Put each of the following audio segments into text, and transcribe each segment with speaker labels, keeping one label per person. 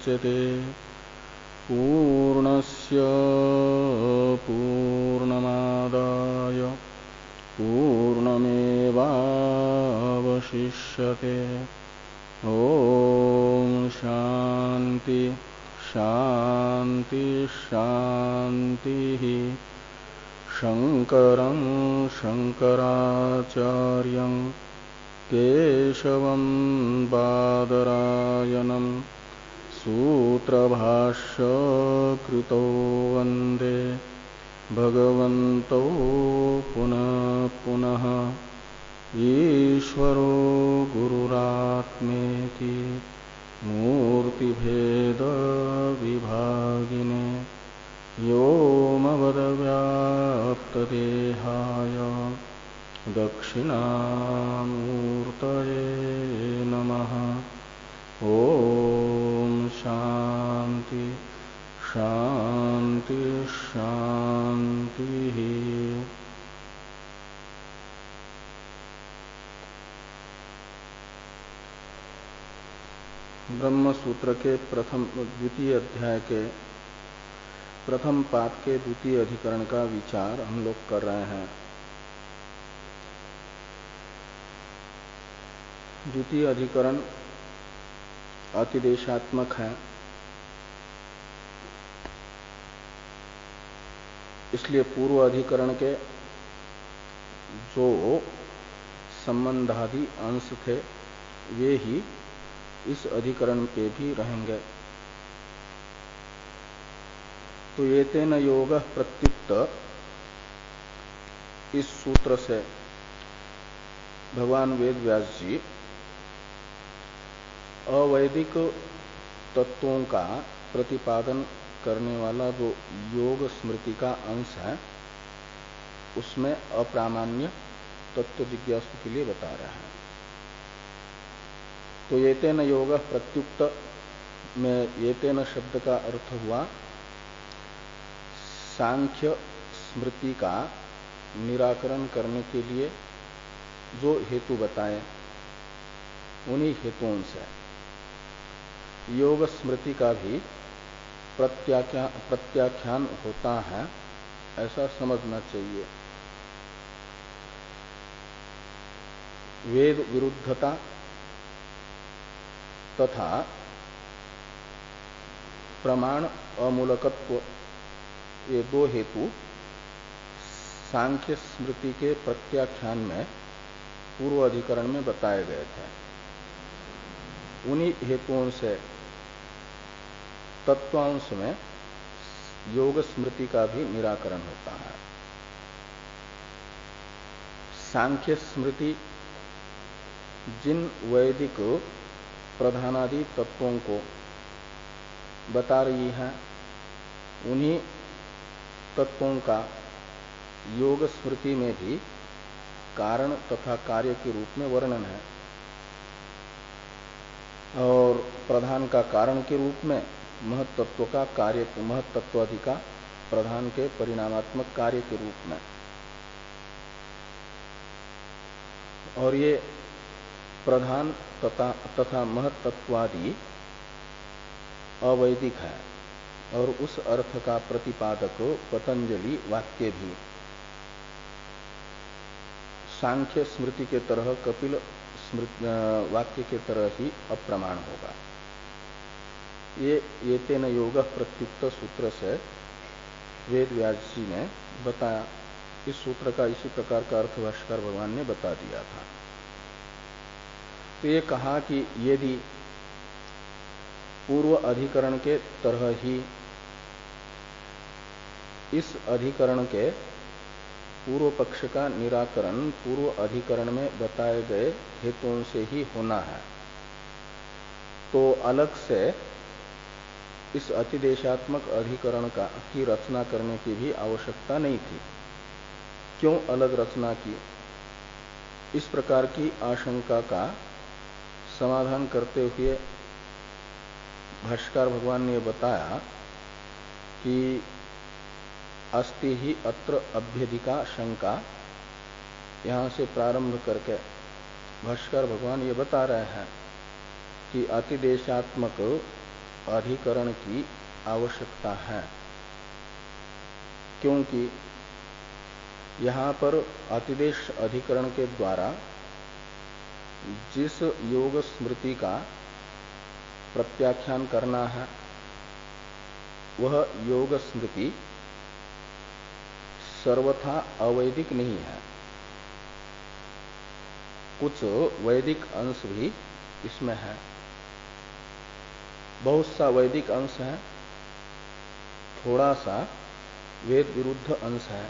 Speaker 1: मुच्यते पूर्णस्य पूर्णमादाय पूर्णमेवावशिष्यते। ओम शांति शांति शांति। शंकरं शंकराचार्यं केशवं बादरायणं सूत्रभाष्य कृतो वंदे भगवन्तौ पुनः पुनः। ईश्वरो गुरुरात्मेति मूर्तिभेद विभागिने व्योमवद्व्याप्तदेहाय दक्षिणामूर्तये नमः। ओम शांति शांति शांति। ब्रह्म सूत्र के द्वितीय अध्याय के प्रथम पाद के द्वितीय अधिकरण का विचार हम लोग कर रहे हैं। द्वितीय अधिकरण अतिदेशात्मक है, इसलिए पूर्व अधिकरण के जो संबंधादि अंश थे वे ही इस अधिकरण पे भी रहेंगे। तो एतेन योगः प्रत्युक्त इस सूत्र से भगवान वेद व्यास जी अवैदिक तत्वों का प्रतिपादन करने वाला जो योग स्मृति का अंश है उसमें अप्रामाण्य तत्व जिज्ञासु के लिए बता रहे हैं। तो एतेन योगः प्रत्युक्त में एतेन शब्द का अर्थ हुआ सांख्य स्मृति का निराकरण करने के लिए जो हेतु बताए उन्हीं हेतुओं से योग स्मृति का भी प्रत्याख्यान होता है, ऐसा समझना चाहिए। वेद विरुद्धता तथा प्रमाण अमूलकत्व ये दो हेतु सांख्य स्मृति के प्रत्याख्यान में पूर्व अधिकरण में बताए गए थे। उन्हीं हेतुओं से तत्वांश में योग स्मृति का भी निराकरण होता है। सांख्य स्मृति जिन वैदिक प्रधानादि तत्वों को बता रही है उन्हीं तत्वों का योग स्मृति में भी कारण तथा कार्य के रूप में वर्णन है और प्रधान का कारण के रूप में महत्तत्व का कार्य महत्तत्वादि का प्रधान के परिणामात्मक कार्य के रूप में। और ये प्रधान तथा महत्तत्वादि अवैदिक है और उस अर्थ का प्रतिपादक पतंजलि वाक्य भी सांख्य स्मृति के तरह कपिल वाक्य के तरह ही अप्रमाण होगा। ये एतेन योगः प्रत्युक्त सूत्र से वेद व्यास जी ने बताया। इस सूत्र का इसी प्रकार का अर्थ भाष्कर भगवान ने बता दिया था। तो ये कहा कि यदि पूर्व अधिकरण के तरह ही इस अधिकरण के पूर्व पक्ष का निराकरण पूर्व अधिकरण में बताए गए हेतुओं से ही होना है, तो अलग से इस अतिदेशात्मक अधिकरण की रचना करने की भी आवश्यकता नहीं थी। क्यों अलग रचना की? इस प्रकार की आशंका का समाधान करते हुए भाष्कर भगवान ने बताया कि अस्ति ही अत्र अभ्यधिका शंका। यहां से प्रारंभ करके भाष्कर भगवान ये बता रहे हैं कि अतिदेशात्मक अधिकरण की आवश्यकता है, क्योंकि यहां पर अतिदेश अधिकरण के द्वारा जिस योग स्मृति का प्रत्याख्यान करना है वह योग स्मृति सर्वथा अवैदिक नहीं है। कुछ वैदिक अंश भी इसमें है, बहुत सा वैदिक अंश है, थोड़ा सा वेद विरुद्ध अंश है।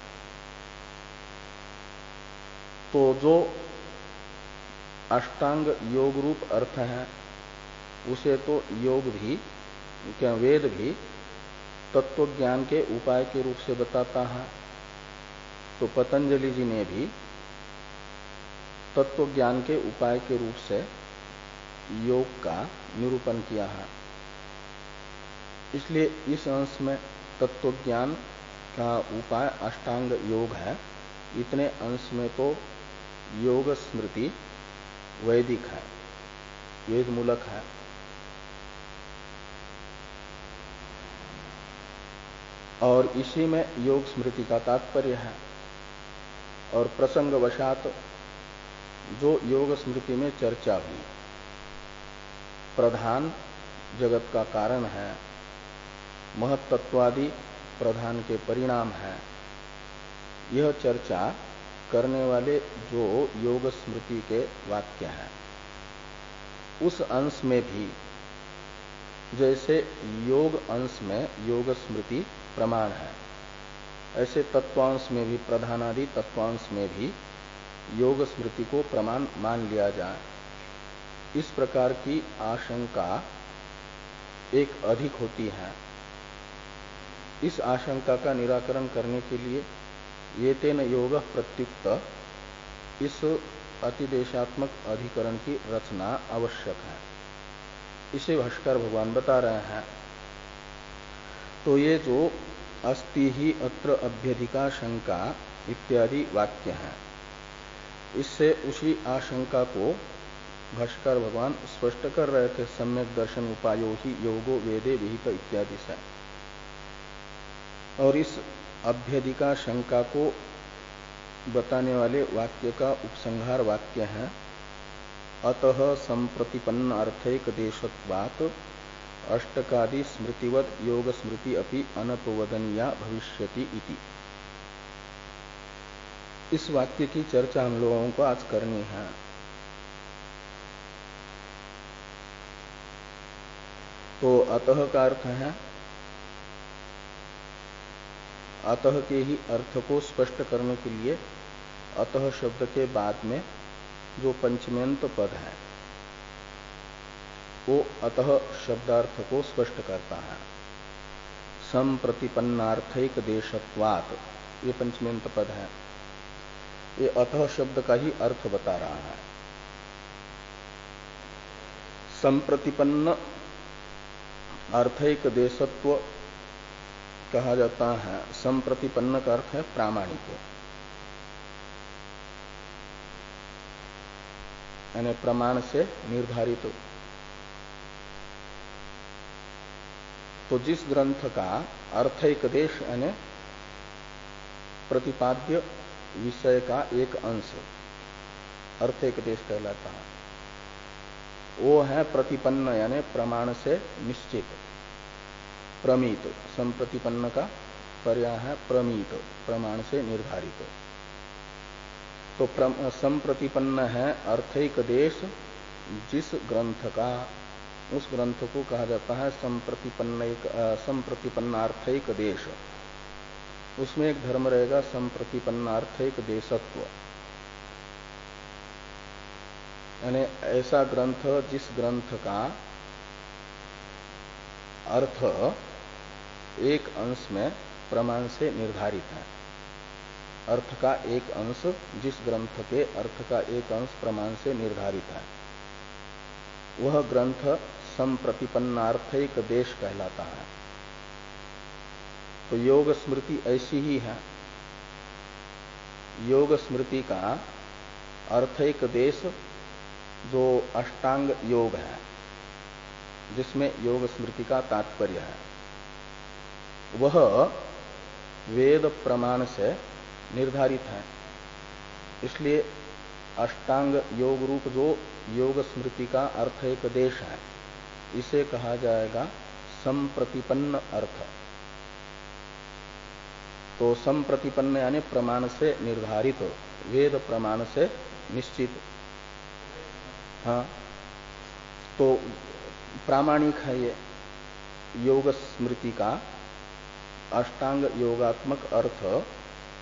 Speaker 1: तो जो अष्टांग योग रूप अर्थ है उसे तो योग भी क्या वेद भी तत्व ज्ञान के उपाय के रूप से बताता है। तो पतंजलि जी ने भी तत्व ज्ञान के उपाय के रूप से योग का निरूपण किया है। इसलिए इस अंश में तत्व ज्ञान का उपाय अष्टांग योग है, इतने अंश में तो योग स्मृति वैदिक है, वेद मूलक है। और इसी में योग स्मृति का तात्पर्य है। और प्रसंगवशात जो योग स्मृति में चर्चा हुई, प्रधान जगत का कारण है, महत्त्वादि प्रधान के परिणाम है, यह चर्चा करने वाले जो योग स्मृति के वाक्य हैं, उस अंश में भी जैसे योग अंश में योग स्मृति प्रमाण है, ऐसे तत्वांश में भी, प्रधानादि तत्वांश में भी योग स्मृति को प्रमाण मान लिया जाए, इस प्रकार की आशंका एक अधिक होती है। इस आशंका का निराकरण करने के लिए ये तेन योग प्रत्युक्त इस अतिदेशात्मक अधिकरण की रचना आवश्यक है, इसे भाष्कर भगवान बता रहे हैं। तो ये जो अस्ति ही अत्र अभ्यधिका शंका इत्यादि वाक्य हैं, इससे उसी आशंका को भाष्कर भगवान स्पष्ट कर रहे थे। सम्यक दर्शन उपायो ही योगो वेदे विहित इत्यादि से। और इस अभ्यधिका शंका को बताने वाले वाक्य का उपसंहार वाक्य है, अतः संप्रतिपन्न अर्थैक देशत्वात् अष्टकादि स्मृतिवत योग स्मृति अपि अनपवदनीया भविष्यति इति। इस वाक्य की चर्चा हम लोगों को आज करनी है। तो अतः का अर्थ है, अतः के ही अर्थ को स्पष्ट करने के लिए अतः शब्द के बाद में जो पंचमेंत पद है वो अतः शब्दार्थ को स्पष्ट करता है। संप्रतिपन्नार्थैक देशत्वात्, ये पंचमेंत पद है, ये अतः शब्द का ही अर्थ बता रहा है। संप्रतिपन्न अर्थैक देशत्व कहा जाता है। संप्रतिपन्न का अर्थ है प्रामाणिक, यानी प्रमाण से निर्धारित। तो जिस ग्रंथ का अर्थैक देश यानी प्रतिपाद्य विषय का एक अंश अर्थैक देश कहलाता है, वो है प्रतिपन्न यानी प्रमाण से निश्चित, प्रमीत। संप्रतिपन्न का पर्याय है प्रमीत, प्रमाण से निर्धारित। तो संप्रतिपन्न है अर्थैक देश जिस ग्रंथ का, उस ग्रंथ को कहा जाता है संप्रतिपन्नार्थैक देश। उसमें एक धर्म रहेगा संप्रतिपन्नार्थैक देशत्व, यानी ऐसा ग्रंथ जिस ग्रंथ का अर्थ एक अंश में प्रमाण से निर्धारित है। अर्थ का एक अंश, जिस ग्रंथ के अर्थ का एक अंश प्रमाण से निर्धारित है, वह ग्रंथ संप्रतिपन्नार्थैक देश कहलाता है। तो योग स्मृति ऐसी ही है। योग स्मृति का अर्थैक देश जो अष्टांग योग है, जिसमें योग स्मृति का तात्पर्य है, वह वेद प्रमाण से निर्धारित है। इसलिए अष्टांग योग रूप जो योग स्मृति का अर्थोपदेश है, इसे कहा जाएगा संप्रतिपन्न अर्थ। तो संप्रतिपन्न यानी प्रमाण से निर्धारित, वेद प्रमाण से निश्चित। हाँ, तो प्रामाणिक है ये योग स्मृति का अष्टांग योगात्मक अर्थ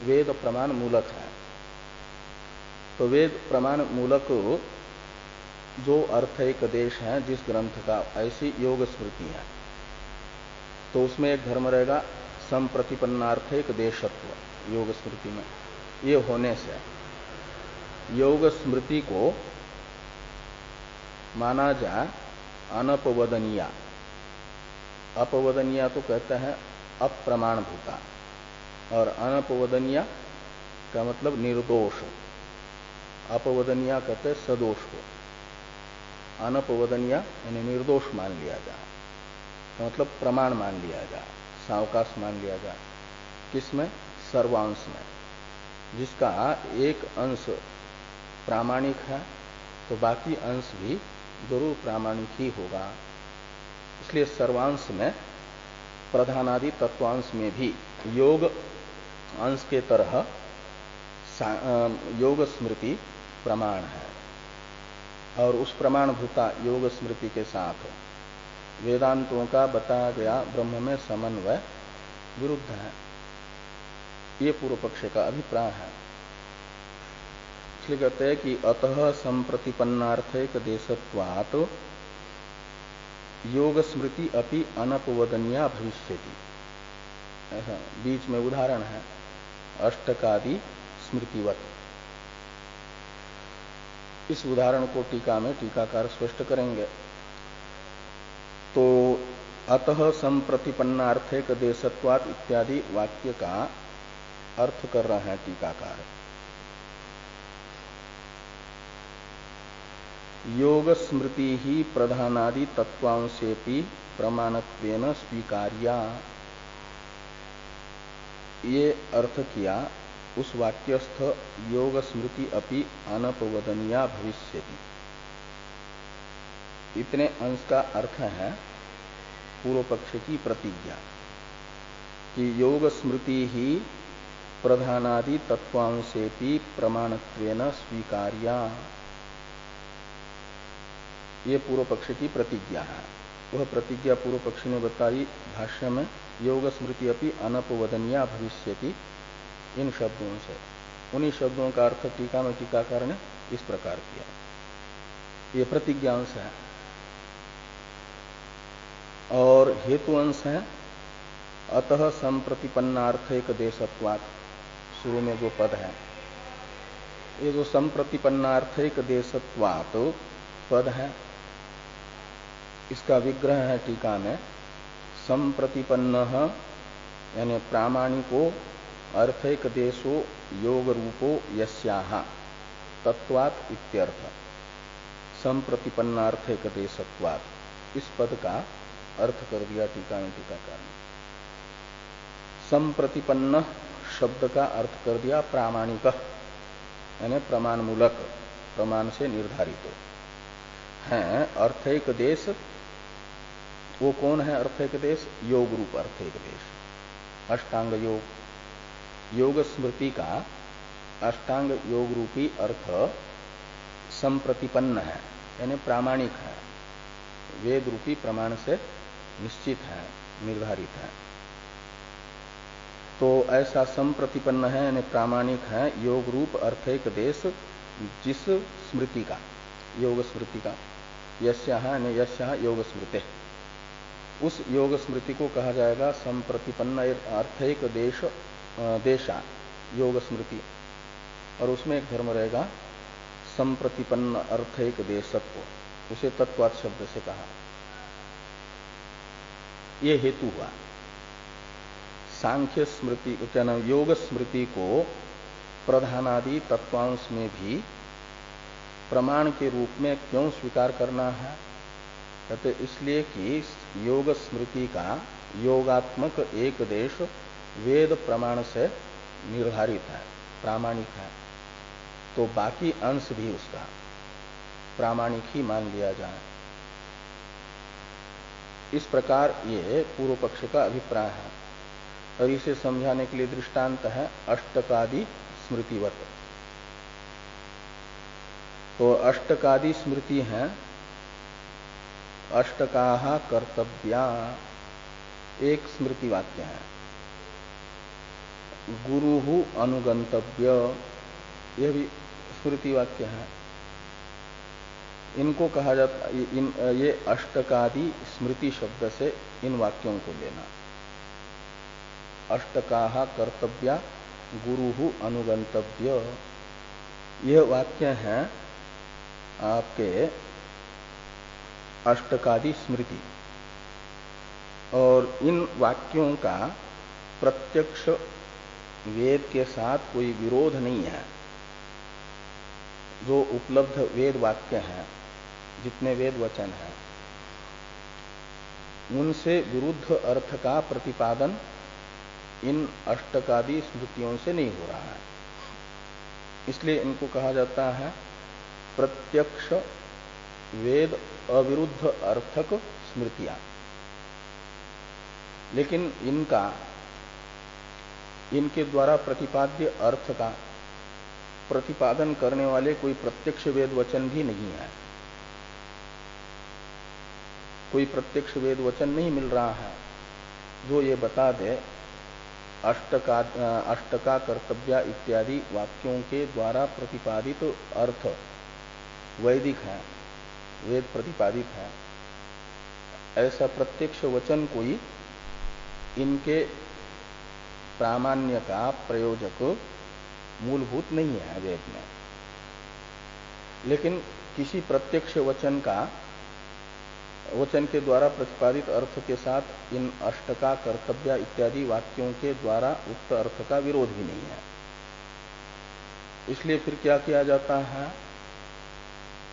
Speaker 1: वेद प्रमाण मूलक है। तो वेद प्रमाण मूलक जो अर्थ एक देश है जिस ग्रंथ का, ऐसी योग स्मृति है, तो उसमें एक धर्म रहेगा संप्रतिपन्नार्थक देशत्व योग स्मृति में। ये होने से योग स्मृति को माना जाए अनपवदनीय। अपवदनीय तो कहते हैं अप्रमाणभूता, और अनपवदनीय का मतलब निर्दोष। अपवदनीय कहते हैं सदोष को, अनपवदनीय यानी निर्दोष मान लिया जाए, मतलब प्रमाण मान लिया जाए, सावकाश मान लिया जाए। किसमें? सर्वांश में। जिसका एक अंश प्रामाणिक है तो बाकी अंश भी जरूर प्रामाणिक ही होगा। इसलिए सर्वांश में, प्रधानादि तत्वांश में भी योग अंश के तरह योग स्मृति प्रमाण है, और उस प्रमाणभूता योग स्मृति के साथ वेदांतों का बताया गया ब्रह्म में समन्वय विरुद्ध है। ये पूर्व पक्ष का अभिप्राय है। इसलिए कहते हैं कि अतः संप्रतिपन्नार्थक देशत्वात् योग स्मृति अपि अनपवदनीया भविष्यति। ऐसा बीच में उदाहरण है अष्टकादि स्मृतिवत। इस उदाहरण को टीका में टीकाकार स्पष्ट करेंगे। तो अतः संप्रतिपन्नार्थक देशत्वात् इत्यादि वाक्य का अर्थ कर रहे हैं टीकाकार। योग स्मृति ही प्रधानादि तत्वांशेपि प्रमाणत्वेन स्वीकार्या, ये अर्थ किया उस वाक्यस्थ योग स्मृति अपि अनपवदनीया भविष्यति। इतने अंश का अर्थ है पूर्व पक्ष की प्रतिज्ञा कि योग स्मृति ही प्रधानादि तत्वांशेपि प्रमाणत्वेन स्वीकार्या, ये पूर्व पक्ष की प्रतिज्ञा है। वह प्रतिज्ञा पूर्व पक्षी ने बताई भाष्य में, योग स्मृति अपि अनपवदनीया भविष्यति, इन शब्दों से। उन्हीं शब्दों का अर्थ टीका में टीकाकार ने इस प्रकार किया। ये प्रतिज्ञा अंश है। और हेतु अंश है अतः संप्रतिपन्नार्थक देशत्वात्। शुरू में जो पद है, ये जो संप्रतिपन्नार्थक देशत्वात् पद है, इसका विग्रह है टीका में संप्रतिपन्नः यानी प्रामाणिको अर्थैक देशो योग रूपो यस्याः तत्वात् इत्यर्थ। संप्रतिपन्नार्थैक देशत्वात्, इस पद का अर्थ कर दिया टीका में टीकाकार ने। संप्रतिपन्न शब्द का अर्थ कर दिया प्रामाणिक यानी प्रमाणमूलक, प्रमाण से निर्धारित है। अर्थैक देश, वो कौन है अर्थैक देश? योग रूप अर्थैक देश, अष्टांग योग। योग स्मृति का अष्टांग योग रूपी अर्थ संप्रतिपन्न है यानी प्रामाणिक है, वेद रूपी प्रमाण से निश्चित है, निर्धारित है। तो ऐसा संप्रतिपन्न है यानी प्रामाणिक है योग रूप अर्थैक देश, जिस स्मृति का, योग स्मृति का, यस्याः यानी यस्याः योग स्मृते, उस योग स्मृति को कहा जाएगा संप्रतिपन्न अर्थैक देश, देशा योग स्मृति। और उसमें एक धर्म रहेगा संप्रतिपन्न अर्थैक देशत्व, उसे तत्वात् शब्द से कहा। ये हेतु हुआ। सांख्य स्मृति क्या नाम, योग स्मृति को प्रधानादि तत्वांश में भी प्रमाण के रूप में क्यों स्वीकार करना है? कहते इसलिए कि योग स्मृति का योगात्मक एक देश वेद प्रमाण से निर्धारित है, प्रामाणिक है, तो बाकी अंश भी उसका प्रामाणिक ही मान लिया जाए। इस प्रकार ये पूर्व पक्ष का अभिप्राय है। और इसे समझाने के लिए दृष्टांत है अष्टकादि स्मृतिवत। तो अष्टकादि स्मृति है, अष्टकाहा कर्तव्या एक स्मृति वाक्य है, गुरुहु अनुगंतव्य यह भी स्मृति वाक्य है। इनको कहा जाता ये अष्टकादि स्मृति शब्द से इन वाक्यों को लेना। अष्टकाहा कर्तव्या गुरुहु अनुगंतव्य यह वाक्य है आपके अष्टकादि स्मृति। और इन वाक्यों का प्रत्यक्ष वेद के साथ कोई विरोध नहीं है। जो उपलब्ध वेद वाक्य हैं, जितने वेद वचन हैं, उनसे विरुद्ध अर्थ का प्रतिपादन इन अष्टकादि स्मृतियों से नहीं हो रहा है। इसलिए इनको कहा जाता है प्रत्यक्ष वेद अविरुद्ध अर्थक स्मृतियां। लेकिन इनके द्वारा प्रतिपाद्य अर्थ का प्रतिपादन करने वाले कोई प्रत्यक्ष वेद वचन भी नहीं है। कोई प्रत्यक्ष वेद वचन नहीं मिल रहा है जो ये बता दे अष्टका कर्तव्या इत्यादि वाक्यों के द्वारा प्रतिपादित अर्थ वैदिक है, वेद प्रतिपादित है। ऐसा प्रत्यक्ष वचन कोई इनके प्रामाण्य का प्रयोजक मूलभूत नहीं है वेद में। लेकिन किसी प्रत्यक्ष वचन के द्वारा प्रतिपादित अर्थ के साथ इन अष्टका कर्तव्या इत्यादि वाक्यों के द्वारा उक्त अर्थ का विरोध भी नहीं है। इसलिए फिर क्या किया जाता है,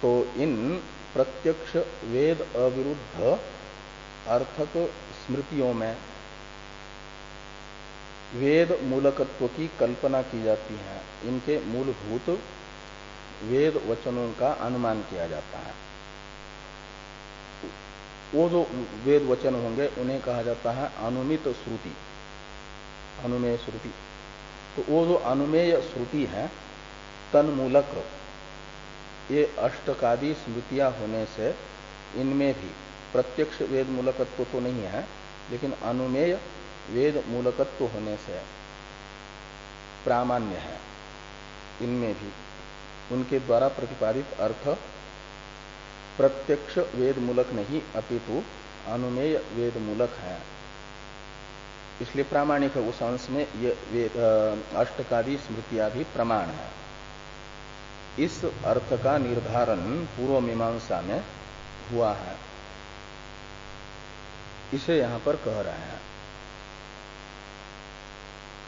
Speaker 1: तो इन प्रत्यक्ष वेद अविरुद्ध अर्थक स्मृतियों में वेद मूलकत्व की कल्पना की जाती है। इनके मूलभूत वेद वचनों का अनुमान किया जाता है। वो जो वेद वचन होंगे उन्हें कहा जाता है अनुमित श्रुति, अनुमेय श्रुति। तो वो जो अनुमेय श्रुति है तन्मूलक, ये अष्टकादि स्मृतियां होने से इनमें भी प्रत्यक्ष वेद मूलकत्व तो नहीं है, लेकिन अनुमेय वेद मूलकत्व होने से प्रामाण्य है। इनमें भी उनके द्वारा प्रतिपादित अर्थ प्रत्यक्ष वेद मूलक नहीं अपितु अनुमेय वेद मूलक है। इसलिए प्रामाणिक है। उस अंश में ये अष्टकादि स्मृतियां भी प्रमाण है। इस अर्थ का निर्धारण पूर्व मीमांसा में हुआ है, इसे यहां पर कह रहे हैं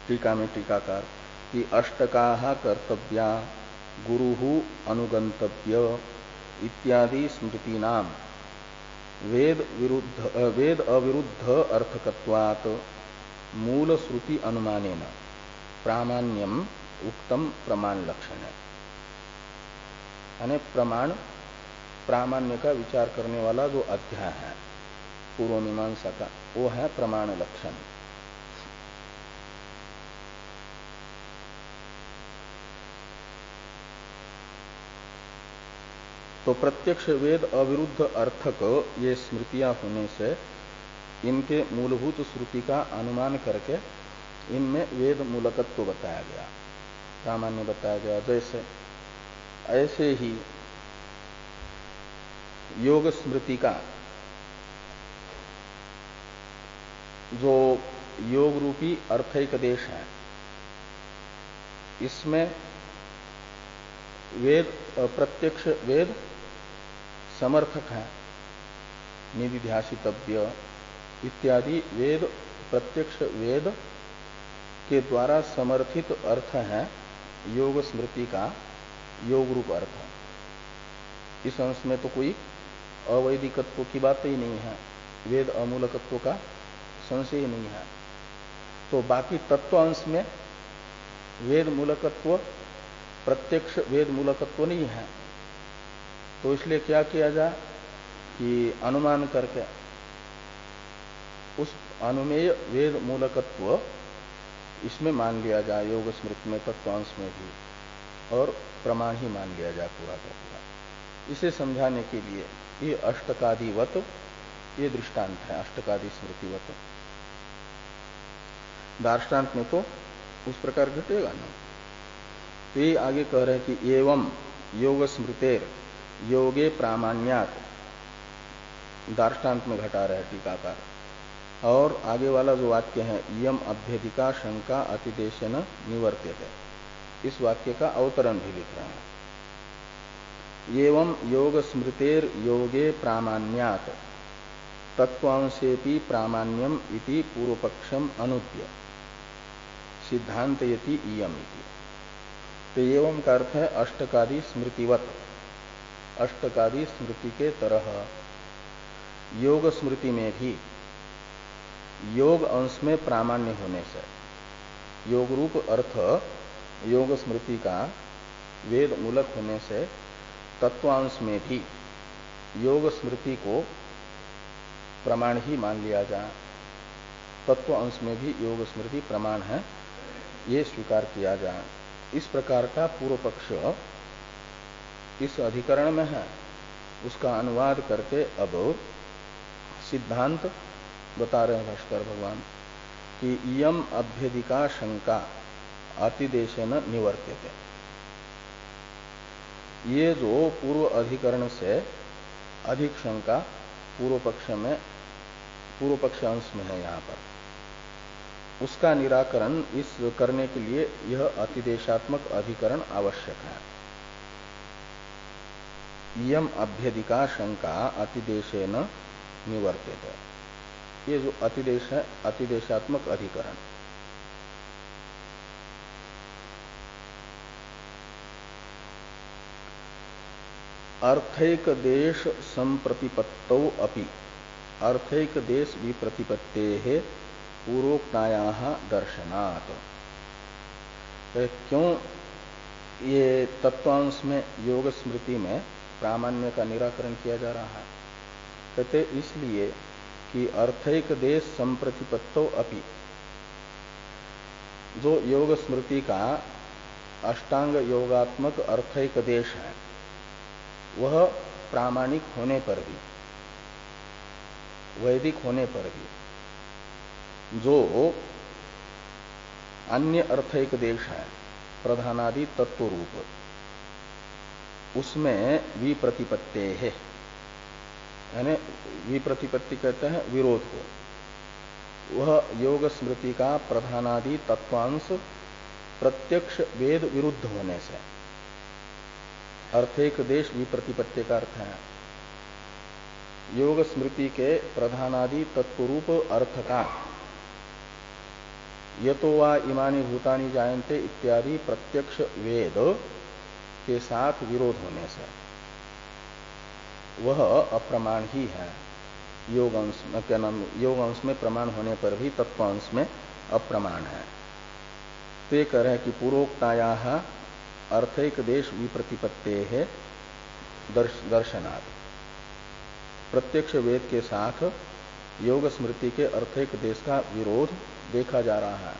Speaker 1: टीका में टीकाकार कि अष्टकाहा कर्तव्या गुरुहु अनुगंतव्य इत्यादि स्मृतीनाम वेद अविरुद्ध अर्थकत्वात् मूल श्रुति अनुमानेन प्रामाण्यम उक्तम प्रमाण लक्षण है। यानी प्रमाण प्रामाण्य का विचार करने वाला जो अध्याय है पूर्व मीमांसा का, वो है प्रमाण लक्षण। तो प्रत्यक्ष वेद अविरुद्ध अर्थक ये स्मृतियां होने से इनके मूलभूत श्रुति का अनुमान करके इनमें वेद मूलकत्व बताया गया, प्रामाण्य बताया गया। जैसे ऐसे ही योग स्मृति का जो योग रूपी अर्थैक देश है, इसमें वेद प्रत्यक्ष वेद समर्थक है, निधिध्यासितव्य इत्यादि वेद प्रत्यक्ष वेद के द्वारा समर्थित अर्थ है योग स्मृति का योग रूप अर्थ। इस अंश में तो कोई अवैदिकत्व की बात ही नहीं है, वेद अमूलकत्व का संशय ही नहीं है। तो बाकी तत्व अंश में वेद मूलकत्व, प्रत्यक्ष वेद मूलकत्व नहीं है। तो इसलिए क्या किया जाए कि अनुमान करके उस अनुमेय वेद मूलकत्व इसमें मान लिया जाए, योग स्मृति में तत्वांश में भी, और प्रमाण ही मान लिया जाए पूरा का पूरा। इसे समझाने के लिए ये अष्टकादिवत ये दृष्टांत है, अष्टकादि स्मृतिवत। दार्ष्टान्त में तो उस प्रकार घटेगा ना। तो ये आगे कह रहे हैं कि एवं योग स्मृतेर योगे प्रामाण्यात, दार्ष्टान्त में घटा रहे टीकाकार। और आगे वाला जो वाक्य है यम अभ्यधिका शंका अतिदेशन निवर्त्यते, इस वाक्य का अवतरण भी लिख रहे हैं। एवं योग स्मृतेर योगे प्रामाण्यात तत्वांशेपि प्रामाण्यम इति पूर्वपक्षम अनुद्य सिद्धांतयति इयम इति। तो एवं का अर्थ है अष्टकादि स्मृतिवत, अष्टकादि स्मृति के तरह योग स्मृति में भी योग अंश में प्रामाण्य होने से, योग रूप अर्थ योग स्मृति का वेद मूलक होने से तत्वांश में भी योग स्मृति को प्रमाण ही मान लिया जाए। तत्व अंश में भी योग स्मृति प्रमाण है, ये स्वीकार किया जाए। इस प्रकार का पूर्व पक्ष इस अधिकरण में है, उसका अनुवाद करके अब सिद्धांत बता रहे हैं भाष्कर भगवान कि इयम अभ्यधिका शंका अतिदेशेन निवर्त्यते। ये जो पूर्व अधिकरण से अधिक शंका पूर्व पक्ष में, पूर्व पक्ष अंश में है यहाँ पर, उसका निराकरण इस करने के लिए यह अतिदेशात्मक अधिकरण आवश्यक है। इयम अभ्यधिका शंका अतिदेशेन निवर्त्यते, ये जो अतिदेश है अतिदेशात्मक अधिकरण। अर्थैक देश संप्रतिपत्तौ अपि अर्थैक देश विप्रतिपत्तेः पूर्वोक्तायाः दर्शनात्। क्यों ये तत्वांश में योग स्मृति में प्रामाण्य का निराकरण किया जा रहा है? कहते इसलिए कि अर्थैक देश संप्रतिपत्तौ अपि, जो योग स्मृति का अष्टांग योगात्मक अर्थैक देश है वह प्रामाणिक होने पर भी, वैदिक होने पर भी, जो अन्य अर्थैक देश है प्रधानादि तत्व रूप, उसमें विप्रतिपत्ते है, यानी विप्रतिपत्ति कहते हैं विरोध को। वह योग स्मृति का प्रधानादि तत्वांश प्रत्यक्ष वेद विरुद्ध होने से, अर्थैक देश विप्रतिपत्ति का अर्थ है योग स्मृति के प्रधानादि तत्वरूप अर्थ का यतो वा इमानि भूतानि जायन्ते इत्यादि प्रत्यक्ष वेद के साथ विरोध होने से वह अप्रमाण ही है। योग अंश में, क्या नाम, योग अंश में प्रमाण होने पर भी तत्वांश में अप्रमाण है। तो कह रहे हैं कि पूर्वोक्तायाः अर्थैक देश विप्रतिपत्तेः दर्शनात्, प्रत्यक्ष वेद के साथ योग स्मृति के अर्थैक देश का विरोध देखा जा रहा है।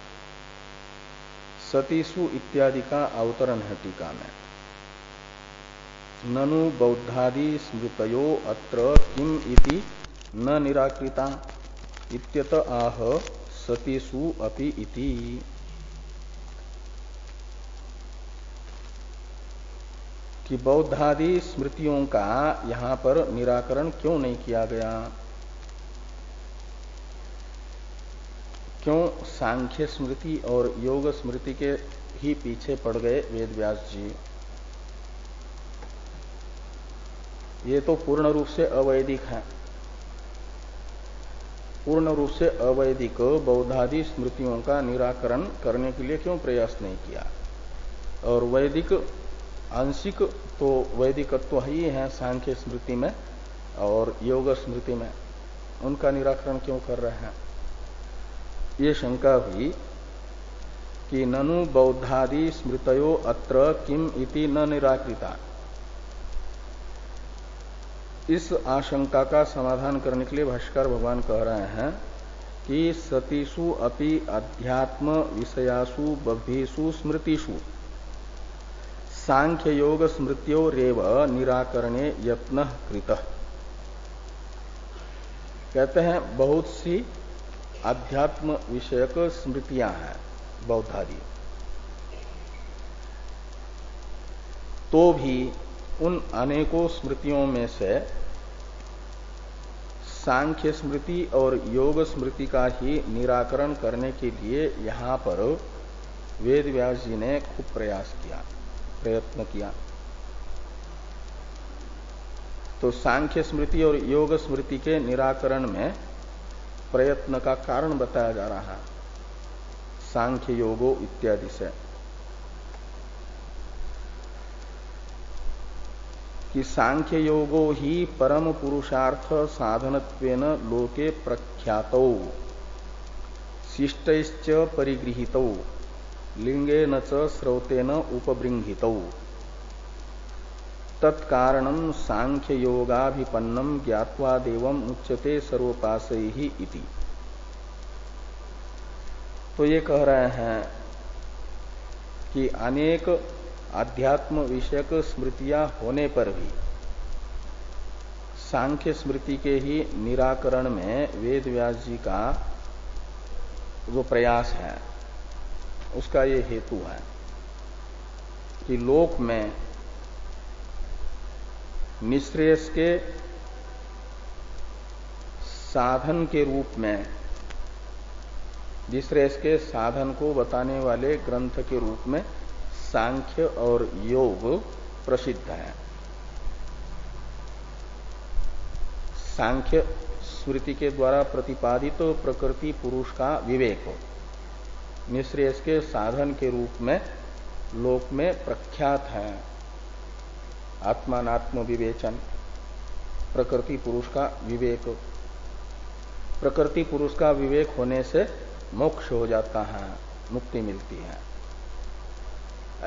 Speaker 1: सतीसु इत्यादि का अवतरण है टीका में। ननु बौद्धादि स्मृतयो अत्र किम इति न निराकृता इत्यत आह सतीसु अपि इति। कि बौद्धादि स्मृतियों का यहां पर निराकरण क्यों नहीं किया गया? क्यों सांख्य स्मृति और योग स्मृति के ही पीछे पड़ गए वेद व्यास जी? ये तो पूर्ण रूप से अवैदिक है। पूर्ण रूप से अवैदिक बौद्धादि स्मृतियों का निराकरण करने के लिए क्यों प्रयास नहीं किया? और वैदिक आंशिक तो वैदिकत्व ही है सांख्य स्मृति में, और योग स्मृति में, उनका निराकरण क्यों कर रहे हैं? ये शंका हुई कि ननु बौद्धादि स्मृतयो अत्र किम इति न निराकृता। इस आशंका का समाधान करने के लिए भाष्यकार भगवान कह रहे हैं कि सतीषु अपि अध्यात्म विषयासु बभीषु स्मृतिषु सांख्य योग स्मृत्योरेव निराकरणे यत्नः कृतः। कहते हैं बहुत सी अध्यात्म विषयक स्मृतियां हैं बौद्धादि, तो भी उन अनेकों स्मृतियों में से सांख्य स्मृति और योग स्मृति का ही निराकरण करने के लिए यहां पर वेद व्यास जी ने खूब प्रयत्न किया। तो सांख्य स्मृति और योग स्मृति के निराकरण में प्रयत्न का कारण बताया जा रहा है सांख्य योगो इत्यादि से, कि सांख्य योगो ही परम पुरुषार्थ साधनत्वेन लोके प्रख्यातौ शिष्टैश्च परिगृहीतौ लिंगेन च श्रौतेन उपबृंहितौ तत्कारणं सांख्य योगाभिपन्नम ज्ञात्वा देवम उच्यते सर्वोपासैहि इति। तो ये कह रहे हैं कि अनेक आध्यात्म विषयक स्मृतियां होने पर भी सांख्य स्मृति के ही निराकरण में वेद व्यास जी का जो प्रयास है उसका ये हेतु है कि लोक में निःश्रेयस के साधन के रूप में, निःश्रेयस के साधन को बताने वाले ग्रंथ के रूप में सांख्य और योग प्रसिद्ध है। सांख्य स्मृति के द्वारा प्रतिपादित प्रकृति पुरुष का विवेक निःश्रेयस के साधन के रूप में लोक में प्रख्यात है। आत्मानात्म विवेचन, प्रकृति पुरुष का विवेक, प्रकृति पुरुष का विवेक होने से मोक्ष हो जाता है, मुक्ति मिलती है।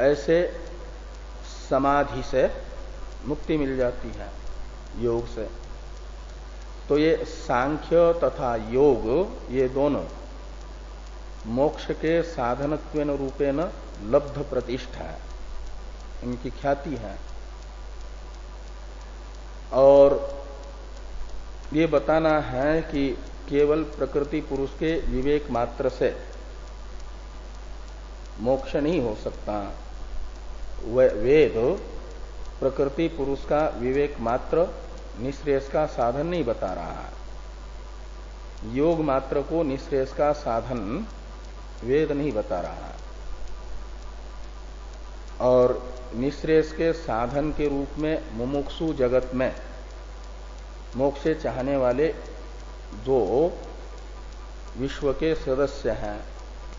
Speaker 1: ऐसे समाधि से मुक्ति मिल जाती है योग से। तो ये सांख्य तथा योग ये दोनों मोक्ष के साधनत्वेन रूपेण लब्ध प्रतिष्ठा है, इनकी ख्याति है। और ये बताना है कि केवल प्रकृति पुरुष के विवेक मात्र से मोक्ष नहीं हो सकता। वेद प्रकृति पुरुष का विवेक मात्र निःश्रेयस का साधन नहीं बता रहा है। योग मात्र को निःश्रेयस का साधन वेद नहीं बता रहा है। और निःश्रेयस के साधन के रूप में मुमुक्षु जगत में मोक्ष चाहने वाले जो विश्व के सदस्य हैं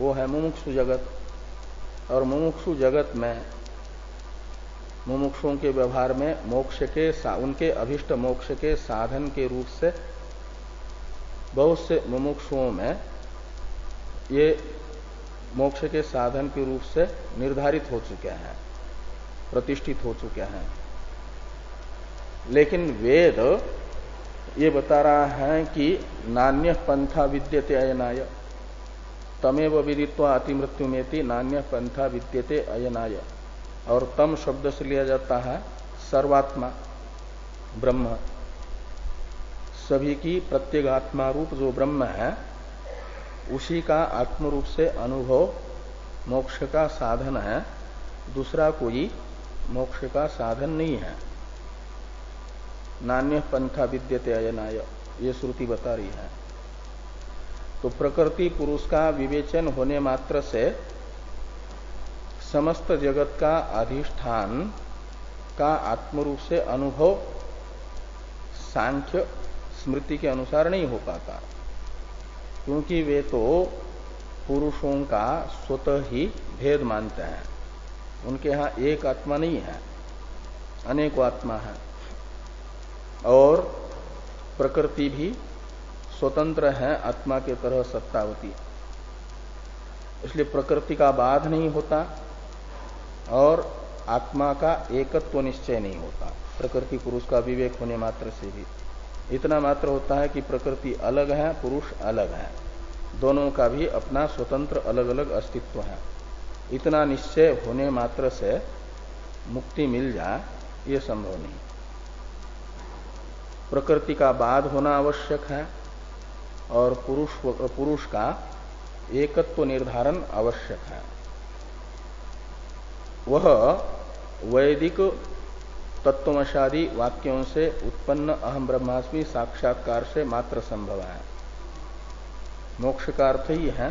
Speaker 1: वो है मुमुक्षु जगत। और मुमुक्षु जगत में मुमुक्षुओं के व्यवहार में मोक्ष के उनके अभिष्ट मोक्ष के साधन के रूप से बहुत से मुमुक्षुओं में ये मोक्ष के साधन के रूप से निर्धारित हो चुके हैं, प्रतिष्ठित हो चुके हैं। लेकिन वेद ये बता रहा है कि नान्य पंथा विद्यते अयनाय, तमेव विदित्वा अतिमृत्युमेति नान्य पंथा विद्यते अयनाय। और तम शब्द से लिया जाता है सर्वात्मा ब्रह्म, सभी की प्रत्येगात्मा रूप जो ब्रह्म है उसी का आत्म रूप से अनुभव मोक्ष का साधन है, दूसरा कोई मोक्ष का साधन नहीं है। नान्य पंथा विद्यते अयनाय, ये श्रुति बता रही है। तो प्रकृति पुरुष का विवेचन होने मात्र से समस्त जगत का अधिष्ठान का आत्मरूप से अनुभव सांख्य स्मृति के अनुसार नहीं हो पाता, क्योंकि वे तो पुरुषों का स्वतः ही भेद मानते हैं। उनके यहां एक आत्मा नहीं है, अनेक आत्मा है। और प्रकृति भी स्वतंत्र है आत्मा के तरह सत्तावती, इसलिए प्रकृति का बाध नहीं होता और आत्मा का एकत्व निश्चय नहीं होता। प्रकृति पुरुष का विवेक होने मात्र से भी इतना मात्र होता है कि प्रकृति अलग है, पुरुष अलग है, दोनों का भी अपना स्वतंत्र अलग अलग अस्तित्व है। इतना निश्चय होने मात्र से मुक्ति मिल जाए ये संभव नहीं। प्रकृति का बाध होना आवश्यक है और पुरुष का एकत्व निर्धारण आवश्यक है। वह वैदिक तत्वमशादी वाक्यों से उत्पन्न अहम ब्रह्मास्मि साक्षात्कार से मात्र संभव है। मोक्ष का अर्थ ही है